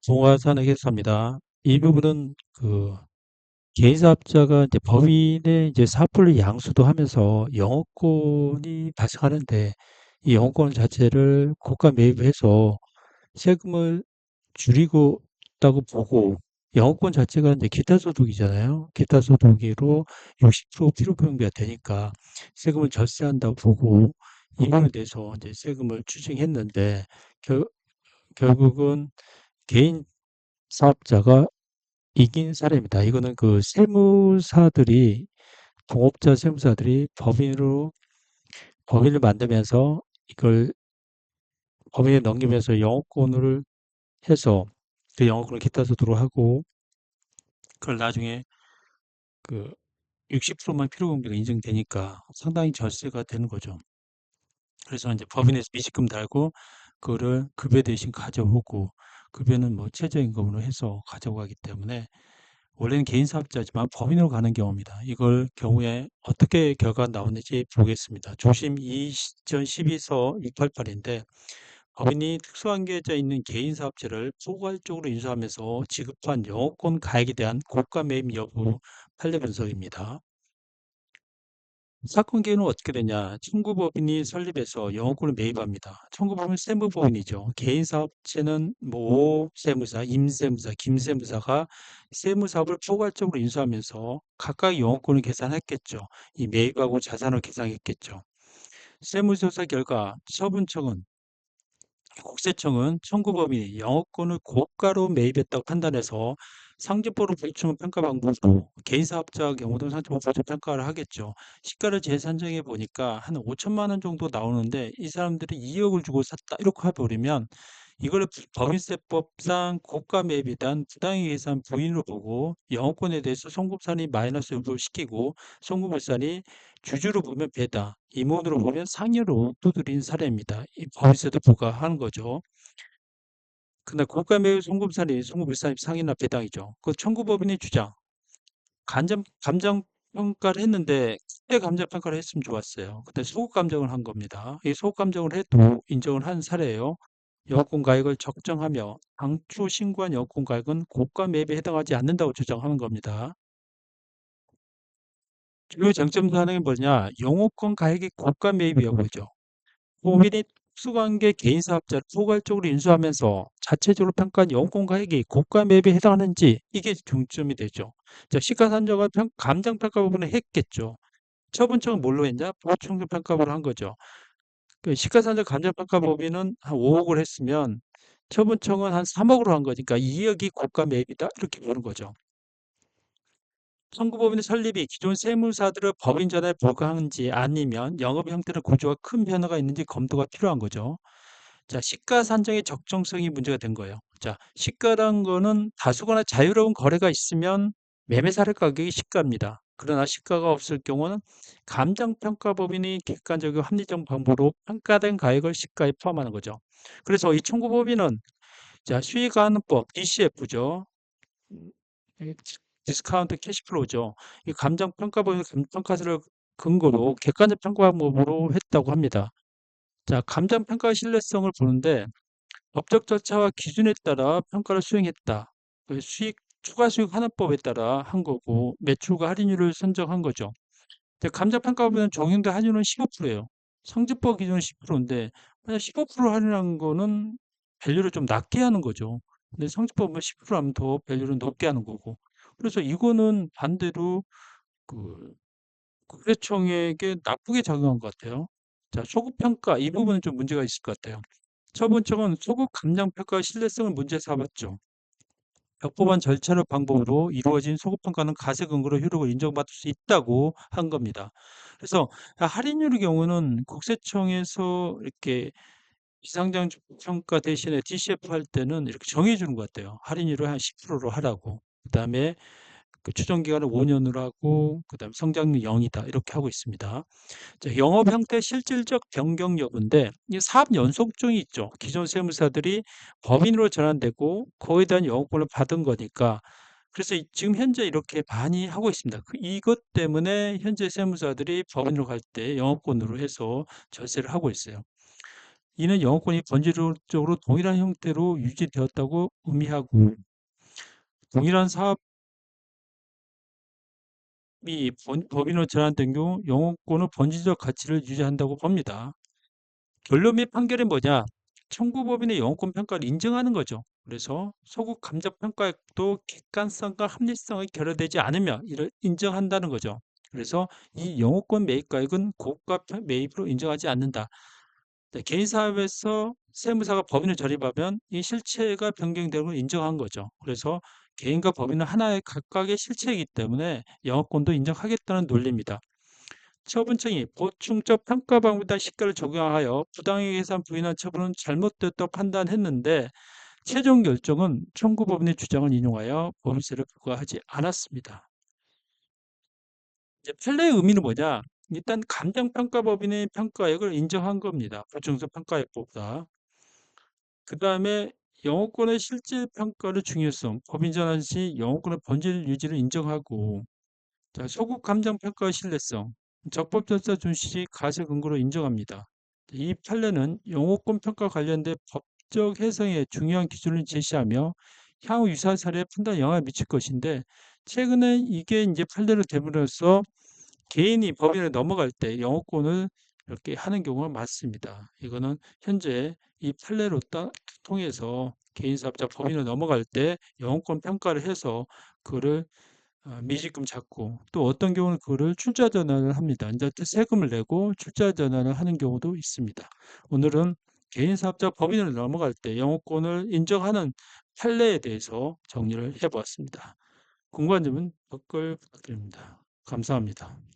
동화산업회사입니다. 이 부분은 개인사업자가 이제 법인의 이제 사업부를 양수도 하면서 영업권이 발생하는데 이 영업권 자체를 고가 매입해서 세금을 줄이고 있다고 보고 영업권 자체가 이제 기타 소득이잖아요. 기타 소득으로 60% 필요경비가 되니까 세금을 절세한다고 보고 이 부분에 대해서 이제 세금을 추징했는데 결, 결국은 개인 사업자가 이긴 사례입니다. 이거는 세무사들이, 동업자 세무사들이 법인을 만들면서 이걸 법인에 넘기면서 영업권을 해서 그 영업권을 기타 소득으로 하고 그걸 나중에 그 60%만 필요공비가 인정되니까 상당히 절세가 되는 거죠. 그래서 이제 법인에서 미식금 달고 그거를 급여 대신 가져오고 급여는 뭐 최저임금으로 해서 가져가기 때문에 원래는 개인 사업자지만 법인으로 가는 경우입니다. 이걸 경우에 어떻게 결과가 나오는지 보겠습니다. 조심 2012서 688인데 법인이 특수한계자 있는 개인 사업체를 포괄적으로 인수하면서 지급한 영업권 가액에 대한 고가 매입 여부 판례 분석입니다. 사건 개요는 어떻게 되냐? 청구법인이 설립해서 영업권을 매입합니다. 청구법인은 세무법인이죠. 개인 사업체는 모 세무사, 임세무사, 김세무사가 세무사업을 포괄적으로 인수하면서 각각 영업권을 계산했겠죠. 이 매입하고 자산을 계산했겠죠. 세무조사 결과 국세청은 청구법인이 영업권을 고가로 매입했다고 판단해서 상대보로 보충 평가 방법으로 개인 사업자 경우도 상대보로 보충 평가를 하겠죠. 시가를 재산정해 보니까 한 5천만 원 정도 나오는데 이 사람들이 2억을 주고 샀다 이렇게 해버리면 이걸 법인세법상 고가 매입에 대한 부당의 계산 부인으로 보고 영업권에 대해서 송금산이 마이너스 요소를 시키고 송금물산이 주주로 보면 배다, 임원으로 보면 상여로 두드린 사례입니다. 이 법인세도 부과하는 거죠. 근데 고가 매입 송금산이 송금물산이 상이나 배당이죠. 그 청구법인의 주장. 감정 평가를 했는데 그때 감정 평가를 했으면 좋았어요. 근데 소급 감정을 한 겁니다. 이 소급 감정을 해도 인정을 한 사례예요. 영업권 가액을 적정하며 당초 신고한 영업권 가액은 고가 매입에 해당하지 않는다고 주장하는 겁니다. 주요 쟁점 사항이 뭐냐? 영업권 가액이 고가 매입 여부죠. 법인이 특수관계 개인 사업자를 포괄적으로 인수하면서 자체적으로 평가한 영업권 가액이 고가 매입에 해당하는지 이게 중점이 되죠. 자, 시가산정은 감정평가 부분을 했겠죠. 처분청은 뭘로 했냐? 보충평가를 한 거죠. 그 시가산정 감정평가 법인은 한 5억을 했으면 처분청은 한 3억으로 한 거니까 2억이 고가 매입이다 이렇게 보는 거죠. 청구법인의 설립이 기존 세무사들을 법인 전환에 불과한지 아니면 영업 형태의 구조가 큰 변화가 있는지 검토가 필요한 거죠. 자, 시가 산정의 적정성이 문제가 된 거예요. 자, 시가란 거는 다수거나 자유로운 거래가 있으면 매매 사례 가격이 시가입니다. 그러나 시가가 없을 경우는 감정평가법인이 객관적이고 합리적 방법으로 평가된 가액을 시가에 포함하는 거죠. 그래서 이 청구법인은 자, 수익가능법 DCF죠. 디스카운트 캐시플로우죠. 이 감정평가법인 감정평가서를 근거로 객관적 평가 방법으로 했다고 합니다. 자, 감정평가 신뢰성을 보는데 법적 절차와 기준에 따라 평가를 수행했다. 추가 수익 환원법에 따라 한 거고, 매출과 할인율을 선정한 거죠. 감정평가보면 적용된 할인율은 15%예요. 상지법 기준은 10%인데, 만약 15% 할인한 거는 밸류를 좀 낮게 하는 거죠. 근데 상지법은 10% 하면 더 밸류를 높게 하는 거고. 그래서 이거는 반대로 그 거래청에게 나쁘게 작용한 것 같아요. 자, 소급평가 이 부분은 좀 문제가 있을 것 같아요. 처분청은 소급 감정평가의 신뢰성을 문제 삼았죠. 적법한 절차를 방법으로 이루어진 소급평가는 가세 근거로 효력을 인정받을 수 있다고 한 겁니다. 그래서 할인율의 경우는 국세청에서 이렇게 비상장 평가 대신에 DCF 할 때는 이렇게 정해주는 것 같아요. 할인율을 한 10%로 하라고. 그다음에 그 추정 기간을 5년으로 하고 그다음에 성장률 0이다 이렇게 하고 있습니다. 자, 영업 형태 실질적 변경 여부인데 이 사업 연속증이 있죠. 기존 세무사들이 법인으로 전환되고 거기에 대한 영업권을 받은 거니까 그래서 지금 현재 이렇게 많이 하고 있습니다. 이것 때문에 현재 세무사들이 법인으로 갈 때 영업권으로 해서 절세를 하고 있어요. 이는 영어권이 본질적으로 동일한 형태로 유지되었다고 의미하고 동일한 사업이 법인으로 전환된 경우 영어권의 본질적 가치를 유지한다고 봅니다. 결론 및 판결이 뭐냐? 청구법인의 영어권 평가를 인정하는 거죠. 그래서 소급 감정 평가액도 객관성과 합리성이 결여되지 않으며 이를 인정한다는 거죠. 그래서 이 영어권 매입가액은 고가 매입으로 인정하지 않는다. 네, 개인 사업에서 세무사가 법인을 저립하면 이 실체가 변경되는 걸 인정한 거죠. 그래서 개인과 법인은 하나의 각각의 실체이기 때문에 영어권도 인정하겠다는 논리입니다. 처분청이 보충적 평가 방법이나 시가를 적용하여 부당하게 계산 부인한 처분은 잘못됐다고 판단했는데 최종 결정은 청구법인의 주장을 인용하여 법인세를 부과하지 않았습니다. 이제 판례의 의미는 뭐냐? 일단 감정평가법인의 평가액을 인정한 겁니다. 보충적 평가액보다. 그 다음에 영어권의 실질 평가의 중요성, 법인 전환 시 영어권의 본질 유지를 인정하고 자, 소급 감정 평가의 신뢰성, 적법절차 준시 시 가세 근거로 인정합니다. 이 판례는 영어권 평가 관련된 법적 해석의 중요한 기준을 제시하며 향후 유사 사례에 판단에 영향을 미칠 것인데 최근에 이게 이제 판례를 되므로써 개인이 법인을 넘어갈 때 영어권을 이렇게 하는 경우가 많습니다. 이거는 현재 이 판례로 통해서 개인 사업자 법인을 넘어갈 때 영어권 평가를 해서 그거를 미지금 잡고 또 어떤 경우는 그거를 출자 전환을 합니다. 이제 세금을 내고 출자 전환을 하는 경우도 있습니다. 오늘은 개인 사업자 법인을 넘어갈 때 영어권을 인정하는 판례에 대해서 정리를 해보았습니다. 궁금한 점은 댓글 부탁드립니다. 감사합니다.